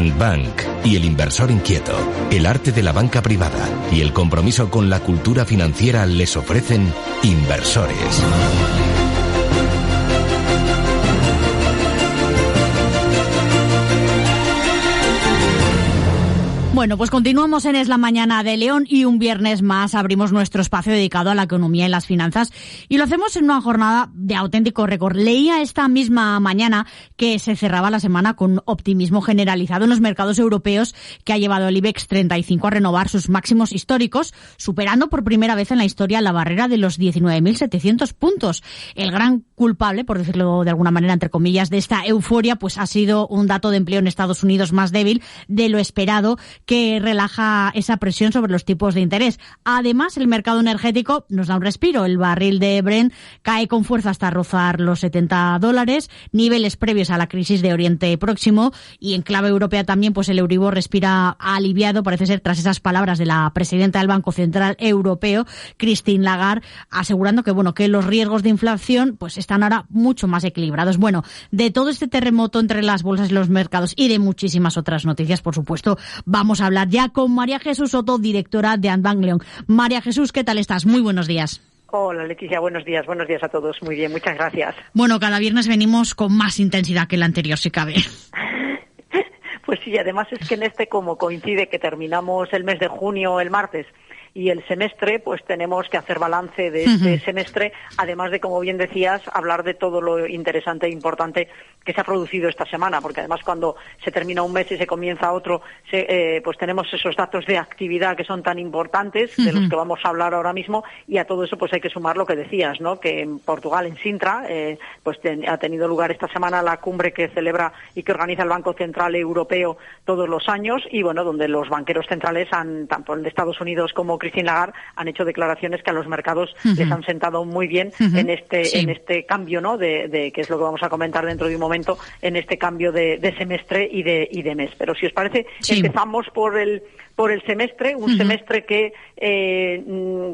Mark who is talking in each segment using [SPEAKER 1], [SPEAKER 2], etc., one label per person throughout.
[SPEAKER 1] Andbank y el inversor inquieto, el arte de la banca privada y el compromiso con la cultura financiera les ofrecen Inversores.
[SPEAKER 2] Bueno, pues continuamos en Es la Mañana de León y un viernes más abrimos nuestro espacio dedicado a la economía y las finanzas y lo hacemos en una jornada de auténtico récord. Leía esta misma mañana que se cerraba la semana con optimismo generalizado en los mercados europeos que ha llevado el IBEX 35 a renovar sus máximos históricos, superando por primera vez en la historia la barrera de los 19.700 puntos. El gran culpable, por decirlo de alguna manera, entre comillas, de esta euforia, pues ha sido un dato de empleo en Estados Unidos más débil de lo esperado, que relaja esa presión sobre los tipos de interés. Además, el mercado energético nos da un respiro. El barril de Brent cae con fuerza hasta rozar los $70, niveles previos a la crisis de Oriente Próximo, y en clave europea también, pues el Euribor respira aliviado, parece ser, tras esas palabras de la presidenta del Banco Central Europeo, Christine Lagarde, asegurando que los riesgos de inflación pues están ahora mucho más equilibrados. Bueno, de todo este terremoto entre las bolsas y los mercados y de muchísimas otras noticias, por supuesto, vamos a hablar ya con María Jesús Soto, directora de Andbank León. María Jesús, ¿qué tal estás? Muy buenos días.
[SPEAKER 3] Hola Leticia, buenos días a todos. Muy bien, muchas gracias.
[SPEAKER 2] Bueno, cada viernes venimos con más intensidad que el anterior, si cabe.
[SPEAKER 3] Pues sí, además es que en como coincide que terminamos el mes de junio el martes y el semestre, pues tenemos que hacer balance de este semestre, además de, como bien decías, hablar de todo lo interesante e importante que se ha producido esta semana, porque además cuando se termina un mes y se comienza otro, pues tenemos esos datos de actividad que son tan importantes, de los que vamos a hablar ahora mismo, y a todo eso pues hay que sumar lo que decías, ¿no? Que en Portugal, en Sintra, pues ha tenido lugar esta semana la cumbre que celebra y que organiza el Banco Central Europeo todos los años, y bueno, donde los banqueros centrales, tanto el de Estados Unidos como Christine Lagarde, han hecho declaraciones que a los mercados les han sentado muy bien en este cambio, ¿no? De que es lo que vamos a comentar dentro de un momento, en este cambio de semestre y de mes. Pero si os parece, empezamos por el semestre, un semestre que,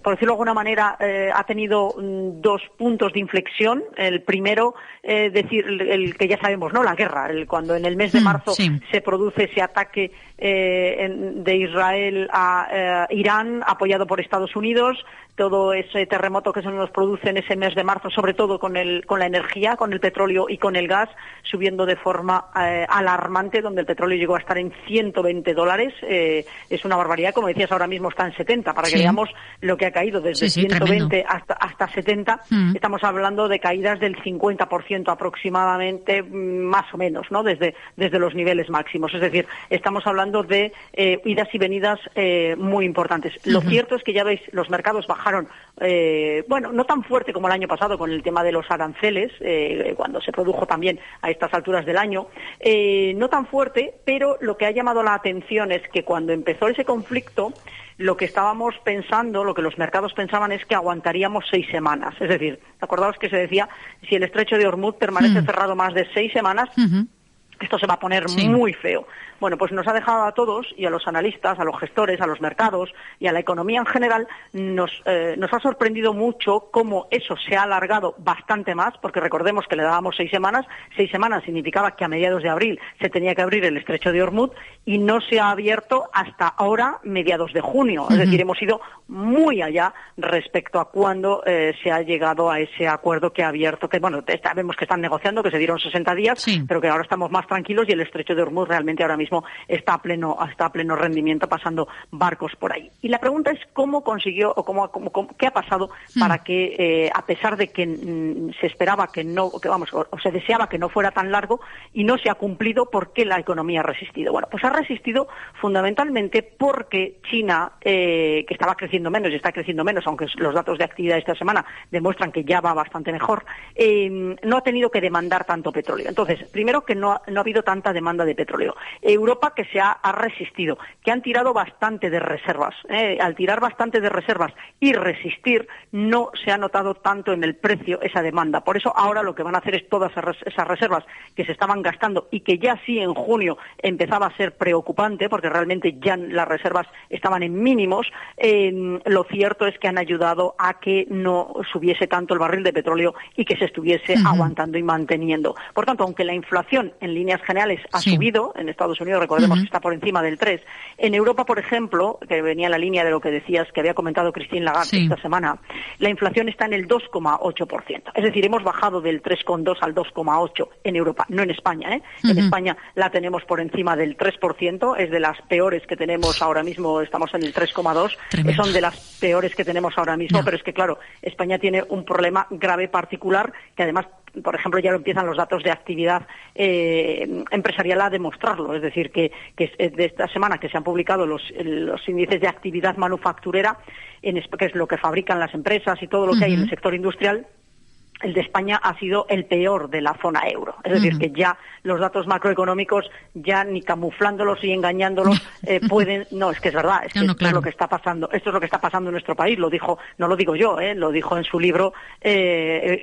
[SPEAKER 3] por decirlo de alguna manera, ha tenido dos puntos de inflexión. El primero, el que ya sabemos, ¿no? La guerra. Cuando en el mes de marzo se produce ese ataque de Israel a Irán, apoyado por Estados Unidos, todo ese terremoto que se nos produce en ese mes de marzo, sobre todo con la energía, con el petróleo y con el gas, subiendo de forma alarmante, donde el petróleo llegó a estar en $120. Es una barbaridad, como decías, ahora mismo está en 70, para que veamos lo que ha caído desde 120 hasta 70. Estamos hablando de caídas del 50% aproximadamente, más o menos, ¿no? Desde los niveles máximos. Es decir, estamos hablando de idas y venidas muy importantes. Lo cierto es que ya veis, los mercados bajaron, no tan fuerte como el año pasado con el tema de los aranceles, cuando se produjo también a estas alturas del año, no tan fuerte, pero lo que ha llamado la atención es que cuando empezó ese conflicto, lo que estábamos pensando, lo que los mercados pensaban es que aguantaríamos 6 semanas. Es decir, acordaos que se decía, si el estrecho de Hormuz permanece cerrado más de 6 semanas, esto se va a poner muy feo. Bueno, pues nos ha dejado a todos, y a los analistas, a los gestores, a los mercados y a la economía en general, nos ha sorprendido mucho cómo eso se ha alargado bastante más, porque recordemos que le dábamos 6 semanas. 6 semanas significaba que a mediados de abril se tenía que abrir el estrecho de Hormuz, y no se ha abierto hasta ahora, mediados de junio. Es decir, hemos ido muy allá respecto a cuando se ha llegado a ese acuerdo que ha abierto, que bueno, sabemos que están negociando, que se dieron 60 días, pero que ahora estamos más tranquilos, y el estrecho de Hormuz realmente ahora mismo está a pleno rendimiento, pasando barcos por ahí. Y la pregunta es cómo consiguió, o qué ha pasado para que, a pesar de que se esperaba o se deseaba que no fuera tan largo y no se ha cumplido, ¿por qué la economía ha resistido? Bueno, pues ha resistido fundamentalmente porque China, que estaba creciendo menos y está creciendo menos, aunque los datos de actividad esta semana demuestran que ya va bastante mejor, no ha tenido que demandar tanto petróleo. Entonces, primero, que no ha habido tanta demanda de petróleo. Europa, que se ha resistido, que han tirado bastante de reservas. Al tirar bastante de reservas y resistir, no se ha notado tanto en el precio esa demanda. Por eso ahora lo que van a hacer es todas esas reservas que se estaban gastando y que ya sí en junio empezaba a ser preocupante, porque realmente ya las reservas estaban en mínimos, lo cierto es que han ayudado a que no subiese tanto el barril de petróleo y que se estuviese aguantando y manteniendo. Por tanto, aunque la inflación en líneas líneas generales ha subido. En Estados Unidos, recordemos que está por encima del 3. En Europa, por ejemplo, que venía en la línea de lo que decías, que había comentado Christine Lagarde esta semana, la inflación está en el 2,8%. Es decir, hemos bajado del 3,2 al 2,8 en Europa, no en España, ¿eh? En España la tenemos por encima del 3%, es de las peores que tenemos ahora mismo, estamos en el 3,2, son de las peores que tenemos ahora mismo, pero es que, claro, España tiene un problema grave particular que además, por ejemplo, ya lo empiezan los datos de actividad empresarial a demostrarlo. Es decir, que de esta semana que se han publicado los índices de actividad manufacturera, que es lo que fabrican las empresas y todo lo que hay en el sector industrial, el de España ha sido el peor de la zona euro. Es decir, que ya los datos macroeconómicos, ya ni camuflándolos y engañándolos, pueden... No, es que es verdad, es que esto es lo que está pasando. Esto es lo que está pasando en nuestro país. Lo dijo, no lo digo yo, lo dijo en su libro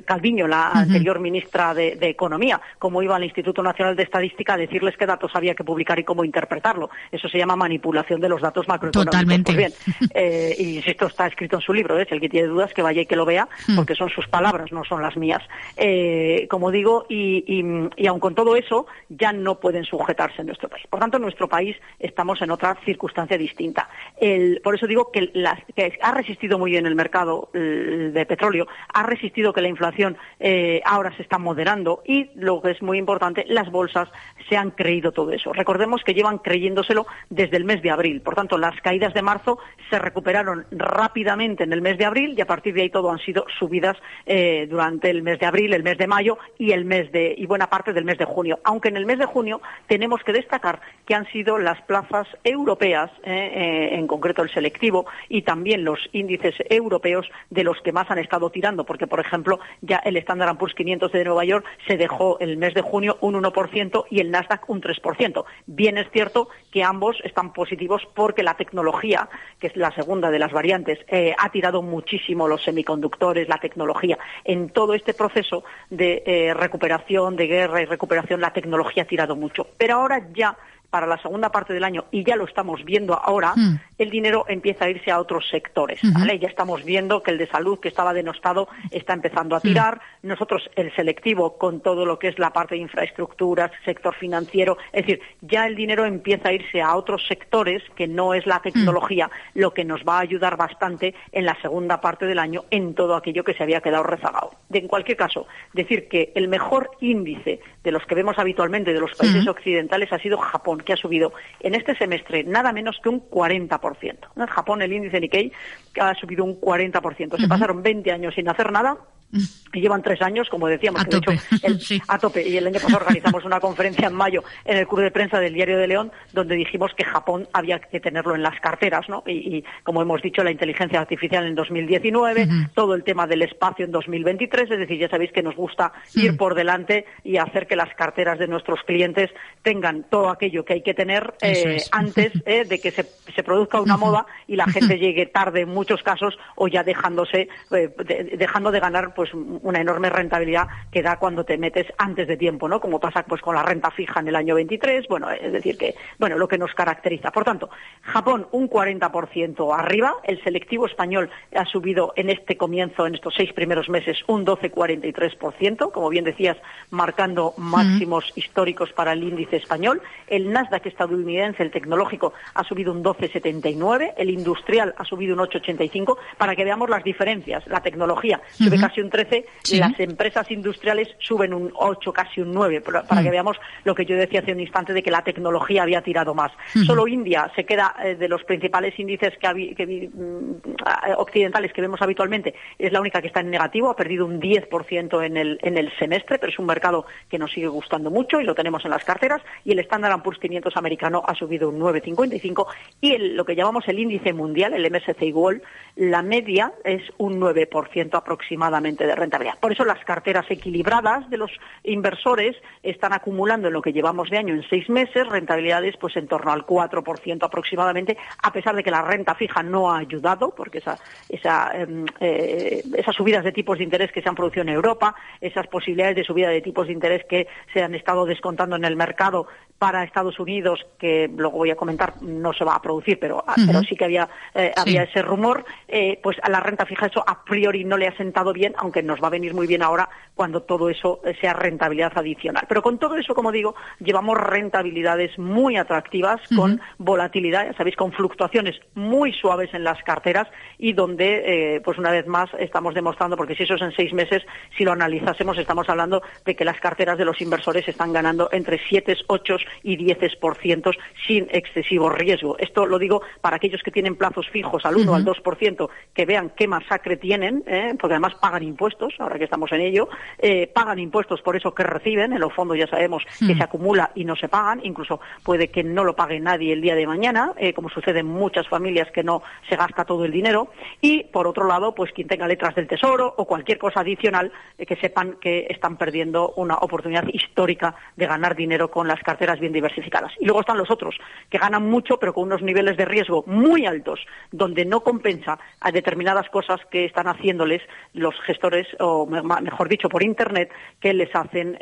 [SPEAKER 3] Calviño, la anterior ministra de Economía, cómo iba al Instituto Nacional de Estadística a decirles qué datos había que publicar y cómo interpretarlo. Eso se llama manipulación de los datos macroeconómicos.
[SPEAKER 2] Totalmente.
[SPEAKER 3] Pues bien, y insisto, está escrito en su libro, si el que tiene dudas que vaya y que lo vea, porque son sus palabras, no son las mías. Como digo, y aun con todo eso, ya no pueden sujetarse en nuestro país. Por tanto, en nuestro país estamos en otra circunstancia distinta. Por eso digo que ha resistido muy bien el mercado de petróleo, ha resistido que la inflación ahora se está moderando y, lo que es muy importante, las bolsas se han creído todo eso. Recordemos que llevan creyéndoselo desde el mes de abril. Por tanto, las caídas de marzo se recuperaron rápidamente en el mes de abril y a partir de ahí todo han sido subidas durante el mes de abril, el mes de mayo y buena parte del mes de junio. Aunque en el mes de junio tenemos que destacar que han sido las plazas europeas, en concreto el selectivo, y también los índices europeos de los que más han estado tirando, porque, por ejemplo, ya el Standard & Poor's 500 de Nueva York se dejó el mes de junio un 1% y el Nasdaq un 3%. Bien es cierto que ambos están positivos porque la tecnología, que es la segunda de las variantes, ha tirado muchísimo los semiconductores, la tecnología. En todo este proceso de recuperación, de guerra y recuperación, la tecnología ha tirado mucho. Pero ahora ya, para la segunda parte del año, y ya lo estamos viendo ahora, el dinero empieza a irse a otros sectores, ¿vale? Ya estamos viendo que el de salud, que estaba denostado, está empezando a tirar. Nosotros, el selectivo, con todo lo que es la parte de infraestructuras, sector financiero, es decir, ya el dinero empieza a irse a otros sectores que no es la tecnología, lo que nos va a ayudar bastante en la segunda parte del año en todo aquello que se había quedado rezagado. En cualquier caso, decir que el mejor índice de los que vemos habitualmente de los países occidentales ha sido Japón, que ha subido en este semestre nada menos que un 40%. En Japón el índice Nikkei ha subido un 40%. Se pasaron 20 años sin hacer nada y llevan 3 años, como decíamos, que de hecho a tope. Y el año pasado organizamos una conferencia en mayo en el club de prensa del Diario de León, donde dijimos que Japón había que tenerlo en las carteras, ¿no? Y como hemos dicho, la inteligencia artificial en 2019, todo el tema del espacio en 2023, es decir, ya sabéis que nos gusta ir por delante y hacer que las carteras de nuestros clientes tengan todo aquello que hay que tener antes de que se produzca una moda y la gente llegue tarde en muchos casos, o ya dejando de ganar pues una enorme rentabilidad que da cuando te metes antes de tiempo, ¿no? Como pasa pues con la renta fija en el año 23, bueno, es decir que, bueno, lo que nos caracteriza. Por tanto, Japón un 40% arriba, el selectivo español ha subido en este comienzo, en estos 6 primeros meses, un 12,43%, como bien decías, marcando máximos históricos para el índice español. El Nasdaq estadounidense, el tecnológico, ha subido un 12,79, el industrial ha subido un 8,85, para que veamos las diferencias. La tecnología sube casi un 13, las empresas industriales suben un 8, casi un 9, para que veamos lo que yo decía hace un instante de que la tecnología había tirado más. Solo India se queda de los principales índices occidentales que vemos habitualmente, es la única que está en negativo, ha perdido un 10% en el semestre, pero es un mercado que nos sigue gustando mucho y lo tenemos en las carteras, y el Standard & Poor's 500 americano ha subido un 9,55 y lo que llamamos el índice mundial, el MSCI World, la media es un 9% aproximadamente de rentabilidad. Por eso las carteras equilibradas de los inversores están acumulando en lo que llevamos de año en 6 meses rentabilidades pues en torno al 4% aproximadamente, a pesar de que la renta fija no ha ayudado, porque esas subidas de tipos de interés que se han producido en Europa, esas posibilidades de subida de tipos de interés que se han estado descontando en el mercado para Estados Unidos, que luego voy a comentar, no se va a producir, pero sí que había ese rumor, pues a la renta fija eso a priori no le ha sentado bien, aunque nos va a venir muy bien ahora cuando todo eso sea rentabilidad adicional. Pero con todo eso, como digo, llevamos rentabilidades muy atractivas, con volatilidad, ya sabéis, con fluctuaciones muy suaves en las carteras y donde, pues una vez más, estamos demostrando, porque si eso es en 6 meses, si lo analizásemos, estamos hablando de que las carteras de los inversores están ganando entre 7, 8 y 10% sin excesivo riesgo. Esto lo digo para aquellos que tienen plazos fijos al 1 al 2%, que vean qué masacre tienen, porque además pagan impuestos, ahora que estamos en ello, pagan impuestos por eso que reciben, en los fondos ya sabemos que se acumula y no se pagan, incluso puede que no lo pague nadie el día de mañana, como sucede en muchas familias que no se gasta todo el dinero, y por otro lado, pues quien tenga letras del Tesoro o cualquier cosa adicional, que sepan que están perdiendo una oportunidad histórica de ganar dinero con las carteras bien diversificadas. Y luego están los otros, que ganan mucho pero con unos niveles de riesgo muy altos, donde no compensa a determinadas cosas que están haciéndoles los gestores, o mejor dicho, por Internet, que les hacen,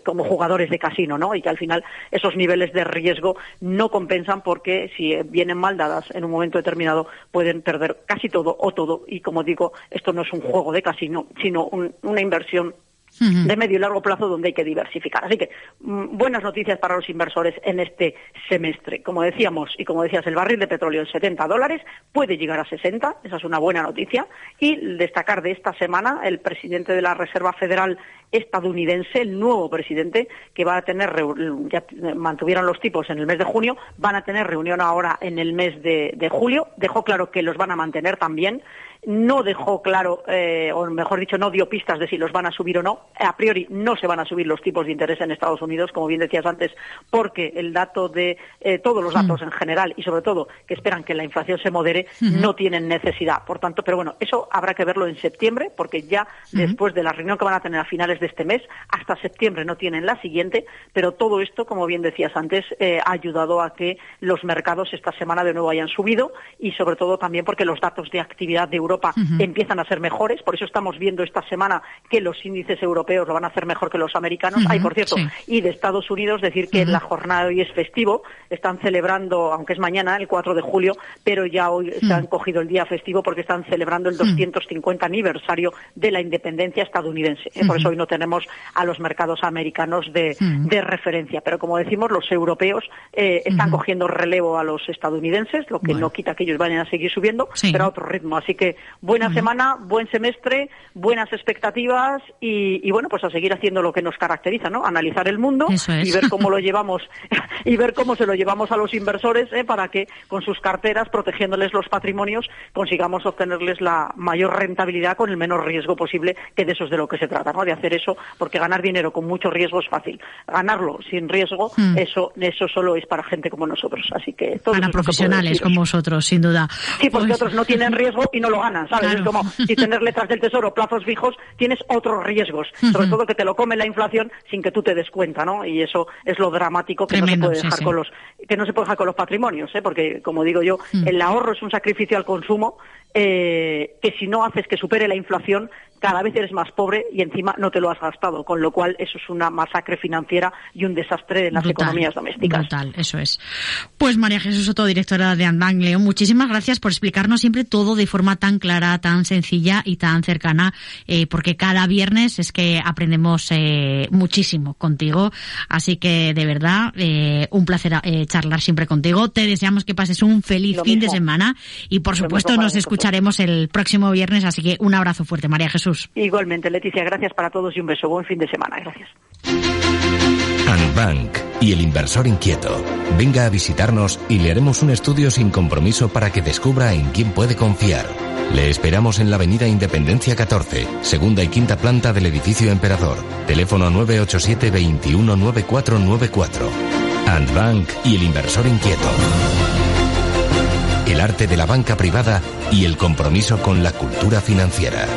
[SPEAKER 3] como jugadores de casino, ¿no? Y que al final esos niveles de riesgo no compensan porque si vienen mal dadas en un momento determinado pueden perder casi todo o todo. Y como digo, esto no es un juego de casino, sino una inversión de medio y largo plazo donde hay que diversificar. Así que buenas noticias para los inversores en este semestre. Como decíamos y como decías, el barril de petróleo en $70 puede llegar a 60, esa es una buena noticia. Y destacar de esta semana el presidente de la Reserva Federal estadounidense, el nuevo presidente, que va a tener, ya mantuvieron los tipos en el mes de junio, van a tener reunión ahora en el mes de julio. Dejó claro que los van a mantener también. No dejó claro, o mejor dicho, no dio pistas de si los van a subir o no. A priori no se van a subir los tipos de interés en Estados Unidos, como bien decías antes, porque el dato de todos los datos en general y sobre todo que esperan que la inflación se modere, no tienen necesidad. Por tanto, pero bueno, eso habrá que verlo en septiembre, porque ya después de la reunión que van a tener a finales de este mes, hasta septiembre no tienen la siguiente, pero todo esto, como bien decías antes, ha ayudado a que los mercados esta semana de nuevo hayan subido, y sobre todo también porque los datos de actividad de Europa empiezan a ser mejores. Por eso estamos viendo esta semana que los índices europeos lo van a hacer mejor que los americanos. Por cierto, y de Estados Unidos, decir que la jornada de hoy es festivo, están celebrando, aunque es mañana, el 4 de julio, pero ya hoy se han cogido el día festivo porque están celebrando el 250 aniversario de la independencia estadounidense. Por eso hoy no tenemos a los mercados americanos de referencia. Pero como decimos, los europeos están cogiendo relevo a los estadounidenses, lo que no quita que ellos vayan a seguir subiendo, pero a otro ritmo. Así que buena semana, buen semestre, buenas expectativas y bueno, pues a seguir haciendo lo que nos caracteriza, ¿no? Analizar el mundo y ver cómo lo llevamos y ver cómo se lo llevamos a los inversores, para que con sus carteras, protegiéndoles los patrimonios, consigamos obtenerles la mayor rentabilidad con el menor riesgo posible, que de eso es de lo que se trata, ¿no? De hacer eso, porque ganar dinero con mucho riesgo es fácil. Ganarlo sin riesgo, eso solo es para gente como nosotros. Así que todo
[SPEAKER 2] para profesionales como vosotros, sin duda.
[SPEAKER 3] Sí, porque otros no tienen riesgo y no lo ganan, ¿sabes? Claro. Es como si tener letras del Tesoro, plazos fijos, tienes otros riesgos, sobre todo que te lo come la inflación sin que tú te des cuenta, ¿no? Y eso es lo dramático que no se puede dejar con los patrimonios, porque como digo yo, el ahorro es un sacrificio al consumo, que si no haces que supere la inflación, cada vez eres más pobre y encima no te lo has gastado, con lo cual eso es una masacre financiera y un desastre en las economías domésticas.
[SPEAKER 2] Brutal, eso es. Pues María Jesús Soto, directora de Andbank León, muchísimas gracias por explicarnos siempre todo de forma tan clara, tan sencilla y tan cercana, porque cada viernes es que aprendemos muchísimo contigo, así que de verdad un placer charlar siempre contigo. Te deseamos que pases un feliz fin de semana y por supuesto nos escucharemos el próximo viernes, así que un abrazo fuerte, María Jesús.
[SPEAKER 3] Igualmente, Leticia, gracias para todos y un beso. Buen fin de semana. Gracias.
[SPEAKER 1] Andbank y el inversor inquieto. Venga a visitarnos y le haremos un estudio sin compromiso para que descubra en quién puede confiar. Le esperamos en la avenida Independencia 14, segunda y quinta planta del edificio Emperador. Teléfono 987 21 9494. Andbank y el inversor inquieto. El arte de la banca privada y el compromiso con la cultura financiera.